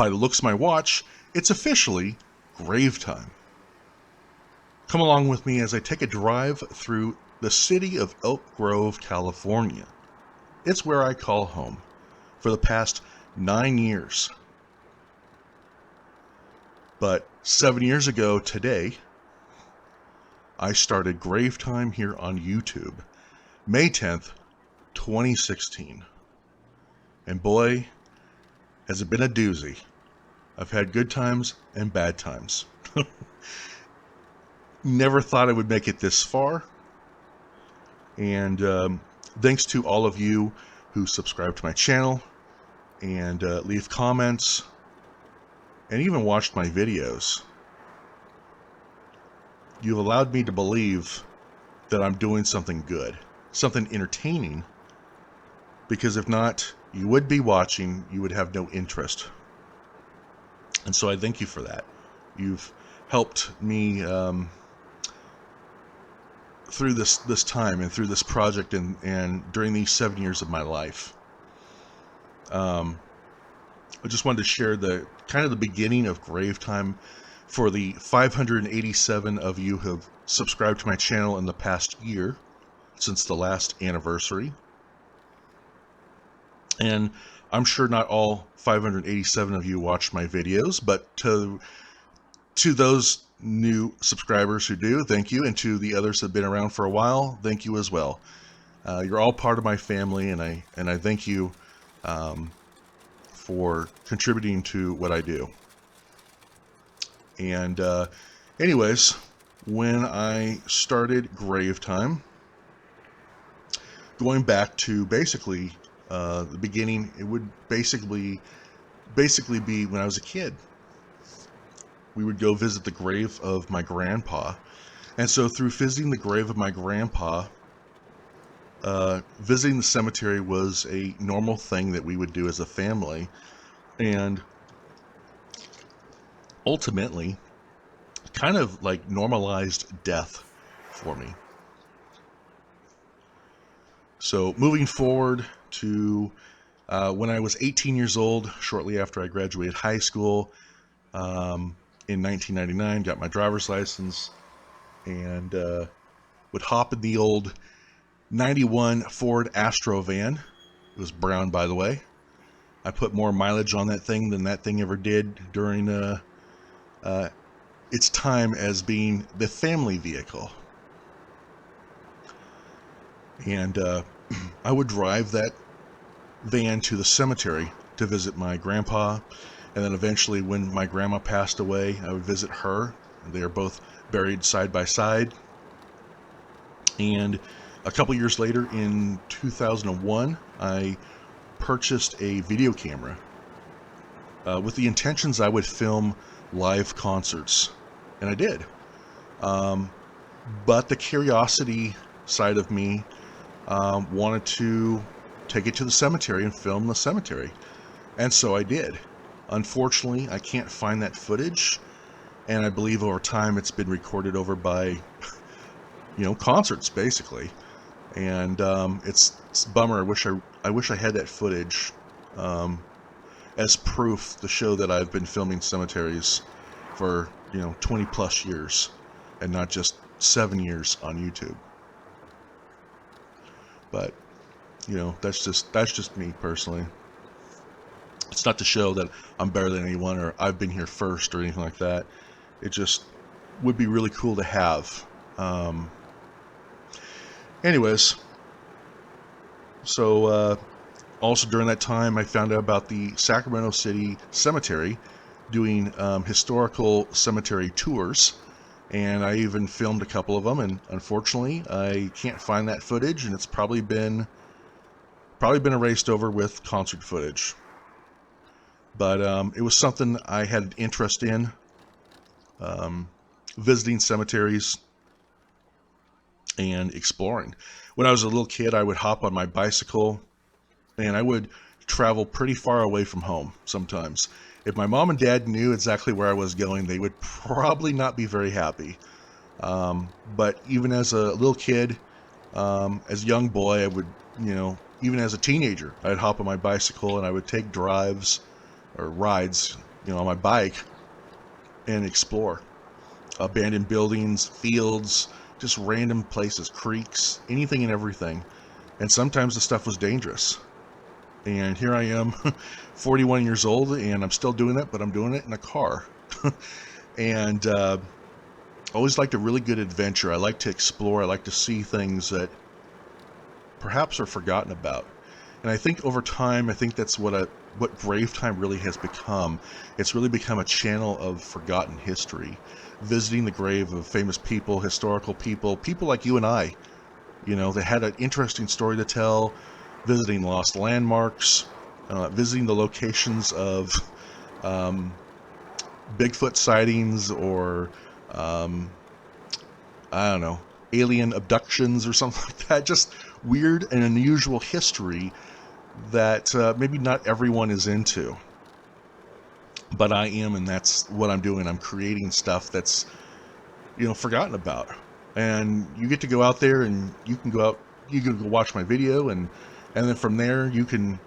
by the looks of my watch, it's officially grave time. Come along with me as I take a drive through the city of Elk Grove, California. It's where I call home for the past 9 years. But 7 years ago today, I started Grave Time here on YouTube, May 10th, 2016. And boy, has it been a doozy. I've had good times and bad times. Never thought I would make it this far. And thanks to all of you who subscribe to my channel and leave comments and even watched my videos. You've allowed me to believe that I'm doing something good, something entertaining, because if not, you would be watching, you would have no interest. And so I thank you for that. You've helped me through this time and through this project and during these 7 years of my life. I just wanted to share the kind of the beginning of Grave Time for the 587 of you who have subscribed to my channel in the past year, since the last anniversary. And I'm sure not all 587 of you watched my videos, but to those new subscribers who do, thank you. And to the others that have been around for a while, thank you as well. You're all part of my family, and I thank you for contributing to what I do. And anyways, when I started Grave Time, going back to basically the beginning, it would basically be when I was a kid. We would go visit the grave of my grandpa. And so through visiting the grave of my grandpa, visiting the cemetery was a normal thing that we would do as a family. And ultimately, kind of like normalized death for me. So moving forward to when I was 18 years old, shortly after I graduated high school, in 1999, got my driver's license, and would hop in the old 91 Ford Astro van. It was brown, by the way. I put more mileage on that thing than that thing ever did during its time as being the family vehicle. And I would drive that van to the cemetery to visit my grandpa. And then eventually, when my grandma passed away, I would visit her. They are both buried side by side. And a couple years later, in 2001, I purchased a video camera with the intentions I would film live concerts. And I did. But the curiosity side of me wanted to take it to the cemetery and film the cemetery. And so I did. Unfortunately, I can't find that footage, and I believe over time it's been recorded over by, concerts basically. And it's a bummer. I wish I had that footage as proof to show that I've been filming cemeteries for 20 plus years, and not just 7 years on YouTube. But that's just me personally. It's not to show that I'm better than anyone or I've been here first or anything like that. It just would be really cool to have. Anyways, so also during that time, I found out about the Sacramento City Cemetery doing historical cemetery tours, and I even filmed a couple of them. And unfortunately, I can't find that footage, and it's probably been erased over with concert footage. But it was something I had an interest in, visiting cemeteries and exploring. When I was a little kid, I would hop on my bicycle, and I would travel pretty far away from home sometimes. If my mom and dad knew exactly where I was going, they would probably not be very happy. But even as a little kid, as a young boy, I would, even as a teenager, I'd hop on my bicycle and I would take drives or rides on my bike and explore abandoned buildings, fields, just random places, creeks, anything and everything. And sometimes the stuff was dangerous. And here I am, 41 years old, and I'm still doing it, but I'm doing it in a car. And I always liked a really good adventure. I like to explore. I like to see things that perhaps are forgotten about. And I think over time, I think that's what Brave Time really has become. It's really become a channel of forgotten history, visiting the grave of famous people, historical people, people like you and I, that had an interesting story to tell, visiting lost landmarks, visiting the locations of Bigfoot sightings or, I don't know, alien abductions or something like that. Just weird and unusual history that maybe not everyone is into. But I am, and that's what I'm doing. I'm creating stuff that's, forgotten about. And you get to go out there and you can go watch my video, and then from there you can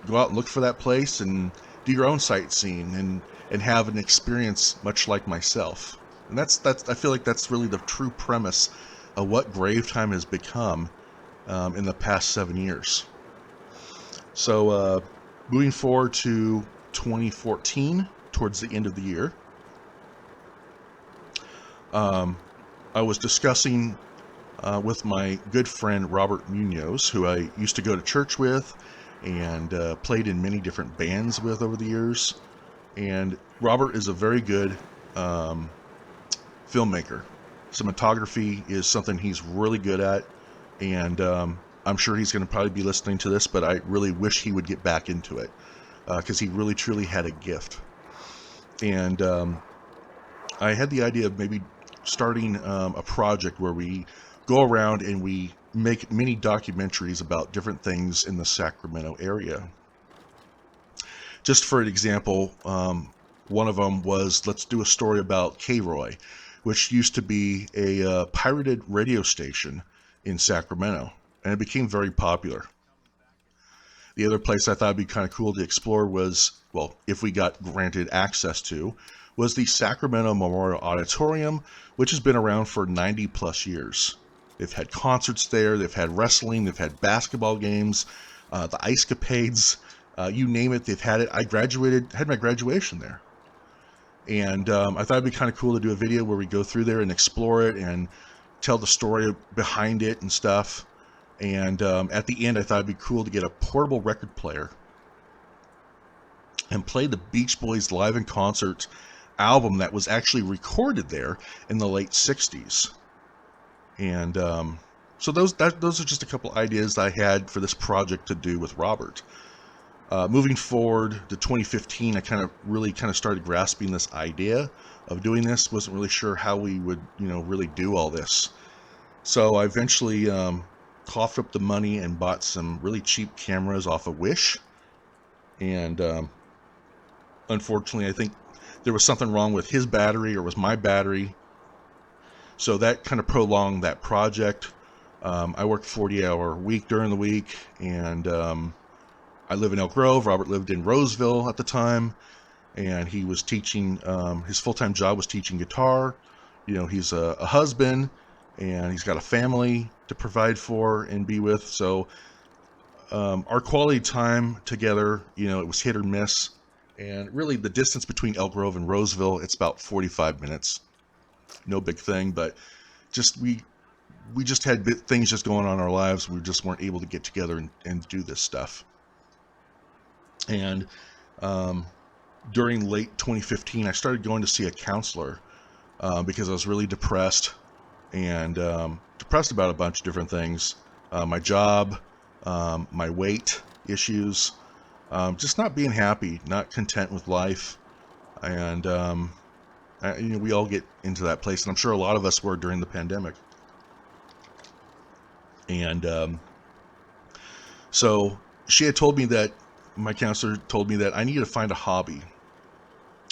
go out and look for that place and do your own sightseeing and have an experience much like myself. And that's I feel like that's really the true premise of what Grave Time has become in the past 7 years. So moving forward to 2014, towards the end of the year, I was discussing with my good friend Robert Munoz, who I used to go to church with and played in many different bands with over the years. And Robert is a very good filmmaker. Cinematography is something he's really good at, and I'm sure he's going to probably be listening to this, but I really wish he would get back into it because he really truly had a gift. And I had the idea of maybe starting a project where we go around and we make mini documentaries about different things in the Sacramento area. Just for an example, one of them was, let's do a story about K-Roy, which used to be a pirated radio station in Sacramento, and it became very popular. The other place I thought would be kind of cool to explore was, well, if we got granted access to, was the Sacramento Memorial Auditorium, which has been around for 90 plus years. They've had concerts there, they've had wrestling, they've had basketball games, the Ice Capades, you name it, they've had it. I had my graduation there. And I thought it'd be kind of cool to do a video where we go through there and explore it and tell the story behind it and stuff. And at the end, I thought it'd be cool to get a portable record player and play the Beach Boys live in concert album that was actually recorded there in the late 60s. And so those are just a couple ideas I had for this project to do with Robert. Moving forward to 2015, I kind of started grasping this idea of doing this. Wasn't really sure how we would, really do all this. So I eventually coughed up the money and bought some really cheap cameras off of Wish. And unfortunately, I think there was something wrong with his battery, or was my battery. So that kind of prolonged that project. I worked 40-hour week during the week, and I live in Elk Grove. Robert lived in Roseville at the time, and he was teaching. His full-time job was teaching guitar. He's a husband, and he's got a family to provide for and be with. So our quality time together, it was hit or miss. And really, the distance between Elk Grove and Roseville, it's about 45 minutes. No big thing, but just we just had things just going on in our lives. We just weren't able to get together and do this stuff. And during late 2015, I started going to see a counselor because I was really depressed and depressed about a bunch of different things. My job, my weight issues, just not being happy, not content with life. And, we all get into that place, and I'm sure a lot of us were during the pandemic. And so she had told me that, my counselor told me that I need to find a hobby.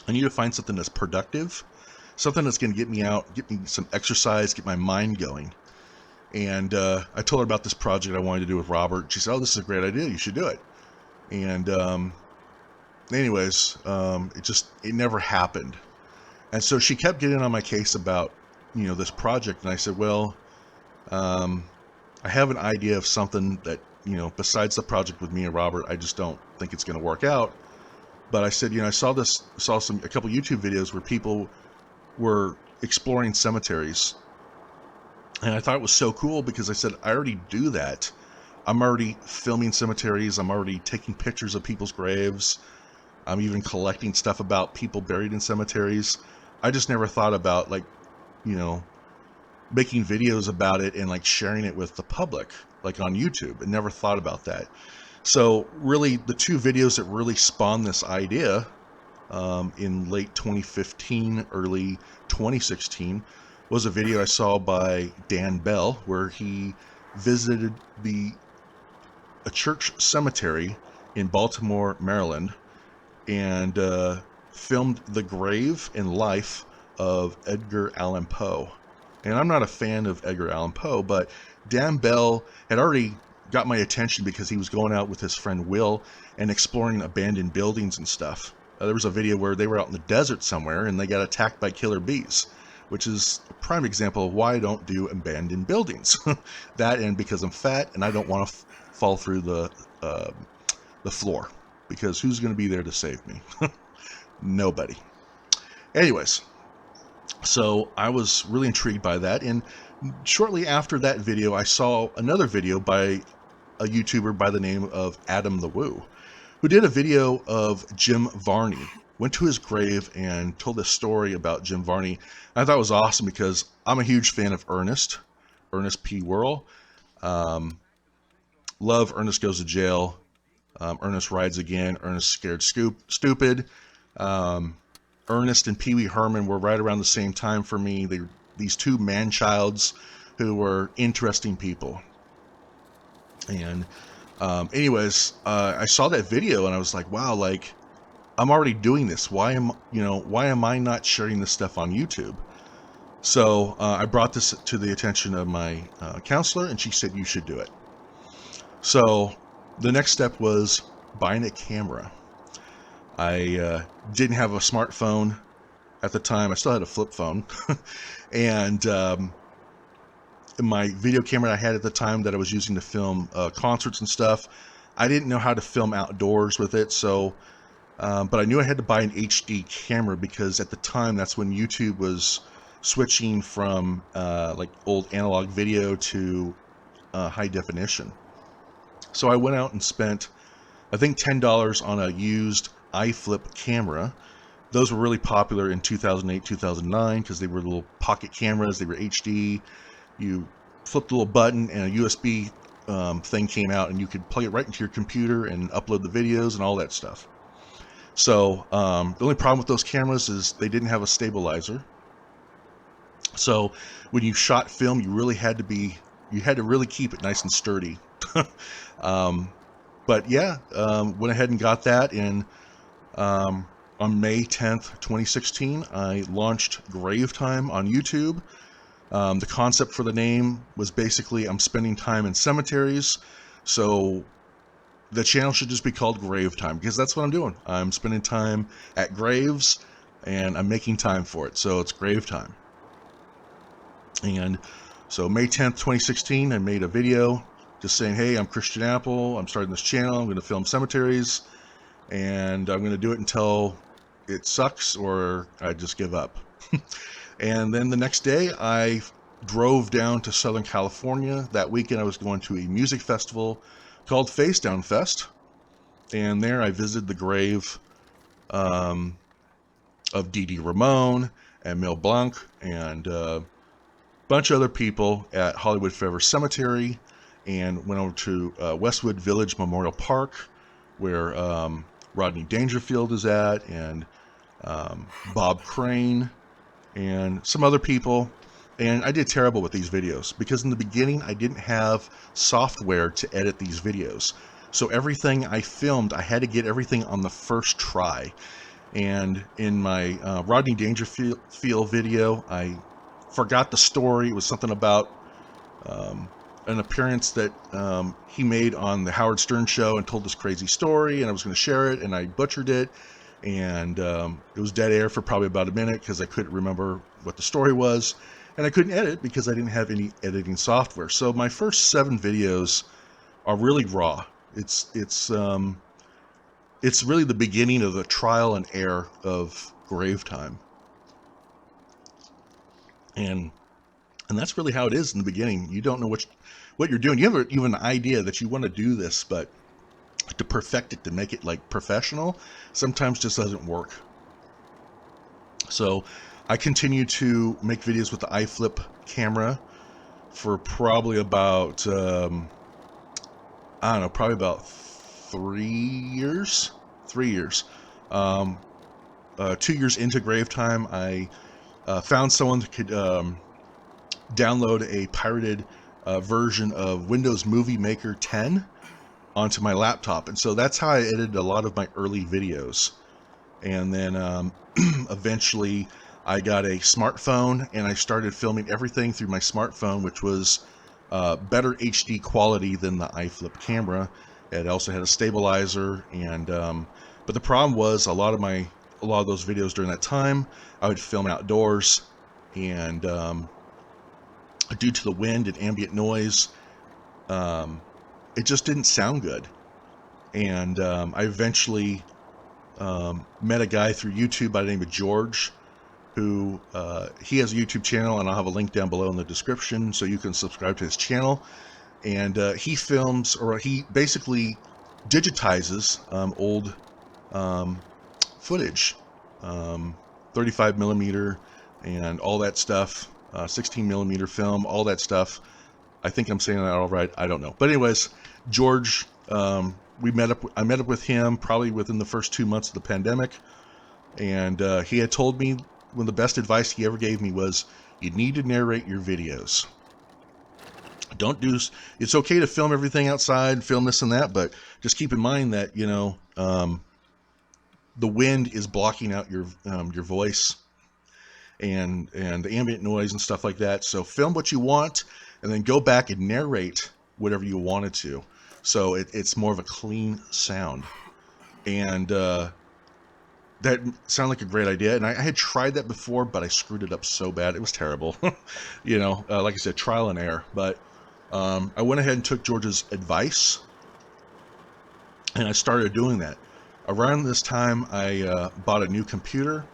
I need to find something that's productive, something that's going to get me out, get me some exercise, get my mind going. And I told her about this project I wanted to do with Robert. She said, "Oh, this is a great idea. You should do it." And anyways, it never happened. And so she kept getting on my case about, this project. And I said, well, um, I have an idea of something that, besides the project with me and Robert, I just don't think it's going to work out. But I said, I saw a couple YouTube videos where people were exploring cemeteries. And I thought it was so cool because I said, I already do that. I'm already filming cemeteries. I'm already taking pictures of people's graves. I'm even collecting stuff about people buried in cemeteries. I just never thought about, like, you know, making videos about it and like sharing it with the public, like on YouTube. I never thought about that. So really, the two videos that really spawned this idea in late 2015, early 2016, was a video I saw by Dan Bell where he visited a church cemetery in Baltimore, Maryland, and filmed the grave and life of Edgar Allan Poe. And I'm not a fan of Edgar Allan Poe, but Dan Bell had already got my attention because he was going out with his friend Will and exploring abandoned buildings and stuff. There was a video where they were out in the desert somewhere and they got attacked by killer bees, which is a prime example of why I don't do abandoned buildings. That, and because I'm fat and I don't want to fall through the floor, because who's going to be there to save me? Nobody. Anyways, so I was really intrigued by that, and shortly after that video, I saw another video by a YouTuber by the name of Adam the Woo, who did a video of Jim Varney, went to his grave and told a story about Jim Varney. I thought it was awesome because I'm a huge fan of Ernest P. Worrell. Love Ernest Goes to Jail, Ernest Rides Again, Ernest Scared Stupid. Ernest and Pee Wee Herman were right around the same time for me. These two man-childs who were interesting people. And anyways, I saw that video and I was like, wow, like, I'm already doing this. Why am I not sharing this stuff on YouTube? So I brought this to the attention of my counselor, and she said, you should do it. So the next step was buying a camera. I didn't have a smartphone at the time. I still had a flip phone. And my video camera I had at the time that I was using to film concerts and stuff, I didn't know how to film outdoors with it. So, but I knew I had to buy an HD camera because at the time that's when YouTube was switching from like old analog video to high definition. So I went out and spent, I think, $10 on a used iFlip camera. Those were really popular in 2008, 2009 because they were little pocket cameras. They were HD. You flipped a little button and a USB thing came out, and you could plug it right into your computer and upload the videos and all that stuff. So the only problem with those cameras is they didn't have a stabilizer. So when you shot film, you had to really keep it nice and sturdy. But yeah, went ahead and got that, and on May 10th, 2016, I launched Grave Time on YouTube. The concept for the name was basically I'm spending time in cemeteries, so the channel should just be called Grave Time because that's what I'm doing. I'm spending time at graves, and I'm making time for it, so it's Grave Time. And so May 10th, 2016, I made a video just saying, hey, I'm Christian Apple, I'm starting this channel, I'm going to film cemeteries, and I'm going to do it until it sucks or I just give up. And then the next day, I drove down to Southern California. That weekend, I was going to a music festival called Face Down Fest, and there I visited the grave of Dee Dee Ramone and Mel Blanc and a bunch of other people at Hollywood Forever Cemetery, and went over to Westwood Village Memorial Park, where Rodney Dangerfield is at, and Bob Crane, and some other people. And I did terrible with these videos because in the beginning I didn't have software to edit these videos. So everything I filmed, I had to get everything on the first try. And in my Rodney Dangerfield video, I forgot the story. It was something about an appearance that he made on the Howard Stern show and told this crazy story, and I was going to share it, and I butchered it, and it was dead air for probably about a minute because I couldn't remember what the story was, and I couldn't edit because I didn't have any editing software. So my first 7 videos are really raw. It's really the beginning of the trial and error of grave time, and that's really how it is in the beginning. You don't know what you're doing. You have even an idea that you want to do this, but to perfect it, to make it like professional, sometimes just doesn't work. So I continue to make videos with the iFlip camera for probably about, I don't know, probably about 3 years. 3 years. 2 years into grave time, I found someone that could download a pirated version of Windows Movie Maker 10 onto my laptop, and so that's how I edited a lot of my early videos. And then eventually I got a smartphone, and I started filming everything through my smartphone, which was better HD quality than the iFlip camera. It also had a stabilizer, and but the problem was a lot of those videos during that time I would film outdoors, and due to the wind and ambient noise, it just didn't sound good. And I eventually met a guy through YouTube by the name of George, who he has a YouTube channel, and I'll have a link down below in the description so you can subscribe to his channel. And he films, or he basically digitizes old footage, 35 millimeter and all that stuff, 16 millimeter film, all that stuff. I think I'm saying that all right. I don't know. But anyways, George, I met up with him probably within the first 2 months of the pandemic. And he had told me one of the best advice he ever gave me was, you need to narrate your videos. It's okay to film everything outside, film this and that, but just keep in mind that, the wind is blocking out your voice and the ambient noise and stuff like that. So film what you want, and then go back and narrate whatever you wanted to. So it's more of a clean sound. And that sounded like a great idea. And I had tried that before, but I screwed it up so bad. It was terrible. Like I said, trial and error. But I went ahead and took George's advice, and I started doing that. Around this time, I bought a new computer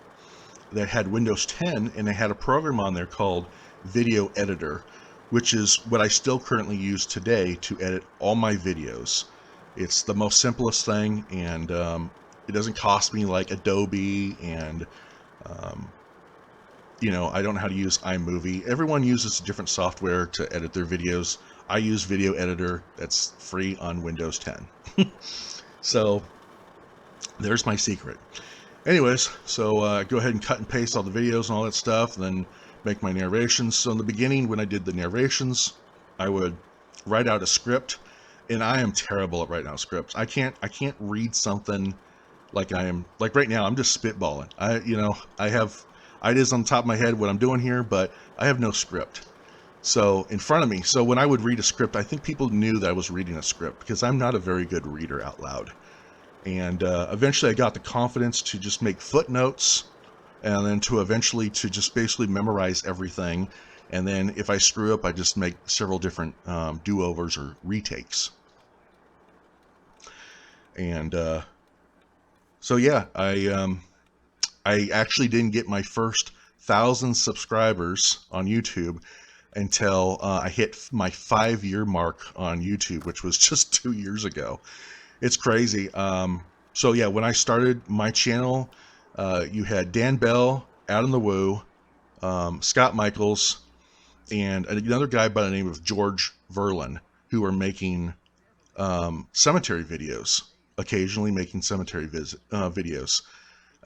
that had Windows 10, and it had a program on there called Video Editor, which is what I still currently use today to edit all my videos. It's the most simplest thing, and it doesn't cost me like Adobe, and I don't know how to use iMovie. Everyone uses different software to edit their videos. I use Video Editor. That's free on Windows 10. So there's my secret. Anyways, so go ahead and cut and paste all the videos and all that stuff, and then make my narrations. So in the beginning, when I did the narrations, I would write out a script, and I am terrible at writing out scripts. I can't read something like right now. I'm just spitballing. I have ideas on the top of my head what I'm doing here, but I have no script. So in front of me. So when I would read a script, I think people knew that I was reading a script, because I'm not a very good reader out loud. And eventually I got the confidence to just make footnotes, and then to eventually to just basically memorize everything. And then if I screw up, I just make several different do-overs or retakes. And so yeah, I actually didn't get my first 1,000 subscribers on YouTube until I hit my 5-year mark on YouTube, which was just 2 years ago. It's crazy. So yeah, when I started my channel, you had Dan Bell, Adam the Woo, Scott Michaels, and another guy by the name of George Verlin, who were making cemetery videos, occasionally making cemetery videos.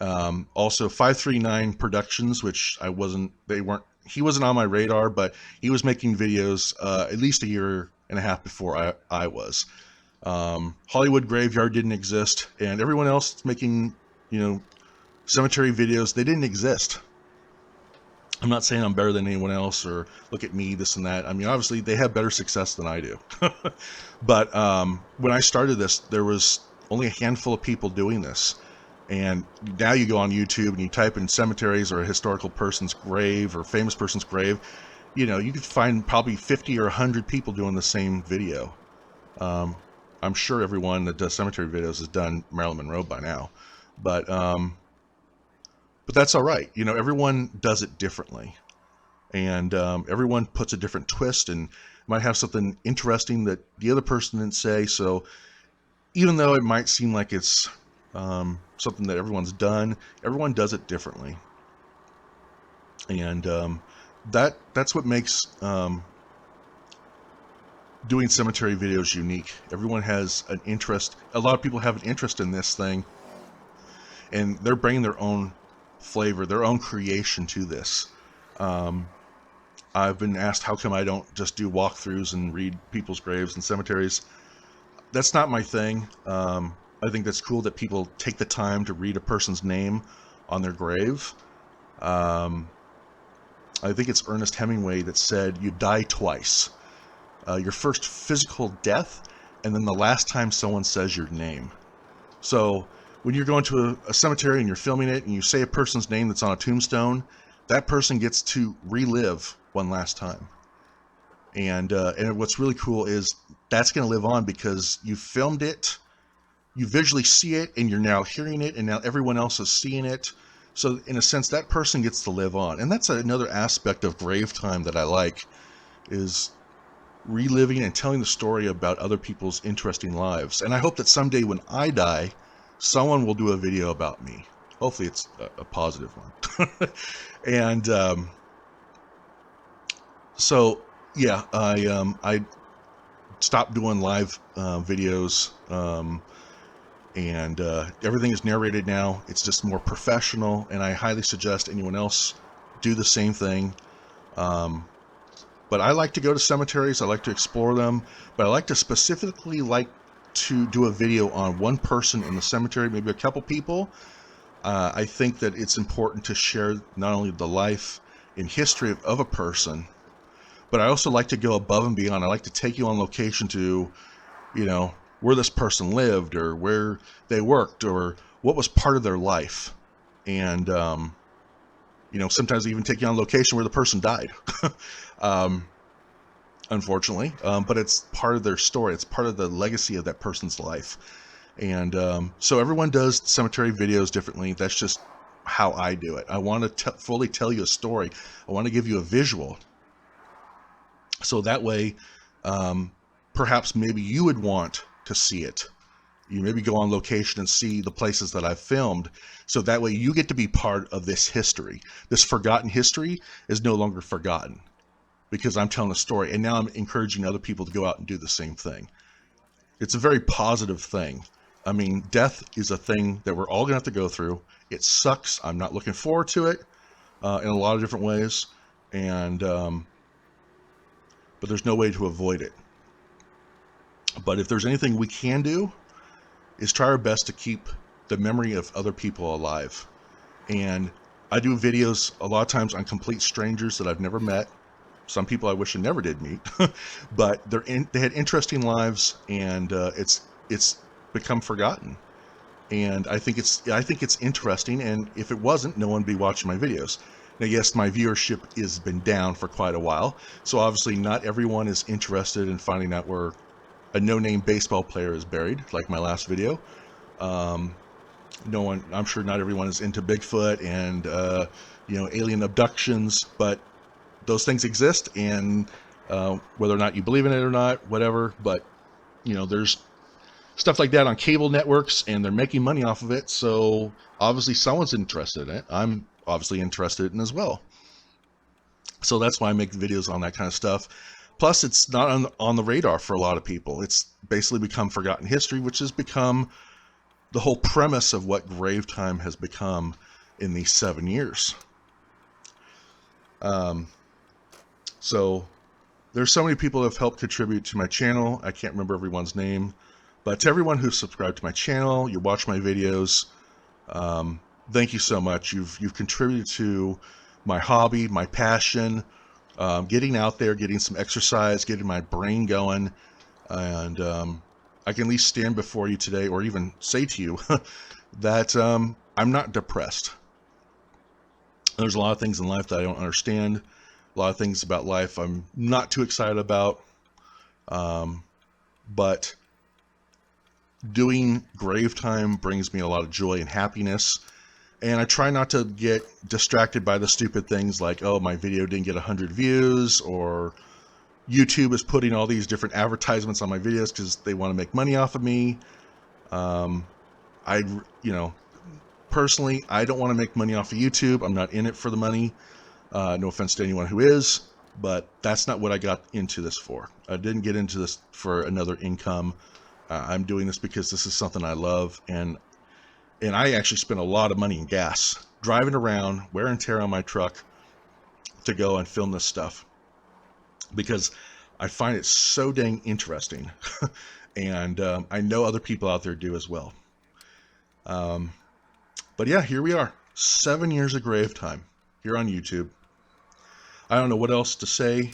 Also 539 Productions, which he wasn't on my radar, but he was making videos at least a year and a half before I was. Hollywood Graveyard didn't exist, and everyone else making, cemetery videos, they didn't exist. I'm not saying I'm better than anyone else or look at me, this and that. I mean, obviously they have better success than I do. But when I started this, there was only a handful of people doing this. And now you go on YouTube and you type in cemeteries or a historical person's grave or famous person's grave, you know, you could find probably 50 or 100 people doing the same video. I'm sure everyone that does cemetery videos has done Marilyn Monroe by now, but that's all right. You know, everyone does it differently, and everyone puts a different twist and might have something interesting that the other person didn't say. So even though it might seem like it's something that everyone's done, everyone does it differently, and that's what makes doing cemetery videos unique. Everyone has an interest. A lot of people have an interest in this thing, and they're bringing their own flavor, their own creation to this. I've been asked how come I don't just do walkthroughs and read people's graves and cemeteries. That's not my thing. I think that's cool that people take the time to read a person's name on their grave. I think it's Ernest Hemingway that said, you die twice. Your first physical death, and then the last time someone says your name. So when you're going to a cemetery and you're filming it and you say a person's name that's on a tombstone, that person gets to relive one last time. And what's really cool is that's going to live on because you filmed it, you visually see it, and you're now hearing it, and now everyone else is seeing it. So in a sense, that person gets to live on. And that's another aspect of grave time that I like, is reliving and telling the story about other people's interesting lives. And I hope that someday when I die, someone will do a video about me. Hopefully it's a positive one. And so yeah, I stopped doing live videos, and everything is narrated now. It's just more professional, and I highly suggest anyone else do the same thing. But I like to go to cemeteries. I like to explore them. But I like to specifically to do a video on one person in the cemetery, maybe a couple people. I think that it's important to share not only the life and history of a person, but I also like to go above and beyond. I like to take you on location to, you know, where this person lived or where they worked or what was part of their life. And, you know, sometimes I even take you on location where the person died. Unfortunately, but it's part of their story. It's part of the legacy of that person's life. And so everyone does cemetery videos differently. That's just how I do it. I want to fully tell you a story. I want to give you a visual. So that way, perhaps maybe you would want to see it. You maybe go on location and see the places that I've filmed. So that way you get to be part of this history. This forgotten history is no longer forgotten because I'm telling a story. And now I'm encouraging other people to go out and do the same thing. It's a very positive thing. I mean, death is a thing that we're all going to have to go through. It sucks. I'm not looking forward to it in a lot of different ways. And, but there's no way to avoid it. But if there's anything we can do, is try our best to keep the memory of other people alive. And I do videos a lot of times on complete strangers that I've never met. Some people I wish I never did meet, but they had interesting lives, and it's become forgotten. And I think it's interesting. And if it wasn't, no one would be watching my videos. Now, yes, my viewership has been down for quite a while, so obviously not everyone is interested in finding out where a no-name baseball player is buried, like my last video. No one, I'm sure not everyone is into Bigfoot and alien abductions, but those things exist, and whether or not you believe in it or not, whatever. But there's stuff like that on cable networks, and they're making money off of it. So obviously someone's interested in it. I'm obviously interested in it as well. So that's why I make videos on that kind of stuff. Plus, it's not on the radar for a lot of people. It's basically become forgotten history, which has become the whole premise of what grave time has become in these 7 years. So there's so many people that have helped contribute to my channel. I can't remember everyone's name, but to everyone who's subscribed to my channel, you watch my videos, thank you so much. You've contributed to my hobby, my passion, getting out there, getting some exercise, getting my brain going. And I can at least stand before you today, or even say to you that I'm not depressed. There's a lot of things in life that I don't understand. A lot of things about life I'm not too excited about. But doing grave time brings me a lot of joy and happiness. And I try not to get distracted by the stupid things like, oh, my video didn't get 100 views, or YouTube is putting all these different advertisements on my videos because they want to make money off of me. Personally, I don't want to make money off of YouTube. I'm not in it for the money. No offense to anyone who is, but that's not what I got into this for. I didn't get into this for another income. I'm doing this because this is something I love, and I actually spent a lot of money in gas driving around, wear and tear on my truck to go and film this stuff, because I find it so dang interesting. And I know other people out there do as well. But yeah, here we are, 7 years of grave time here on YouTube. I don't know what else to say,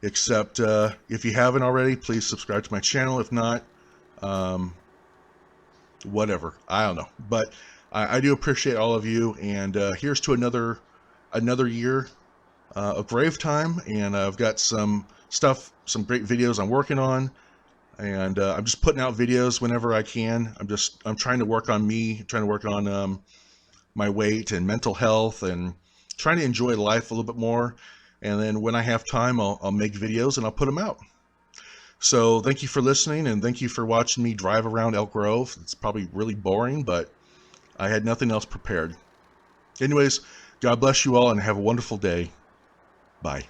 except if you haven't already, please subscribe to my channel. If not, whatever, I don't know. But I do appreciate all of you, and here's to another year of grave time. And I've got some stuff, some great videos I'm working on, and I'm just putting out videos whenever I can. I'm trying to work on me, trying to work on my weight and mental health, and trying to enjoy life a little bit more. And then when I have time, I'll make videos and I'll put them out. So thank you for listening, and thank you for watching me drive around Elk Grove. It's probably really boring, but I had nothing else prepared. Anyways, God bless you all and have a wonderful day. Bye.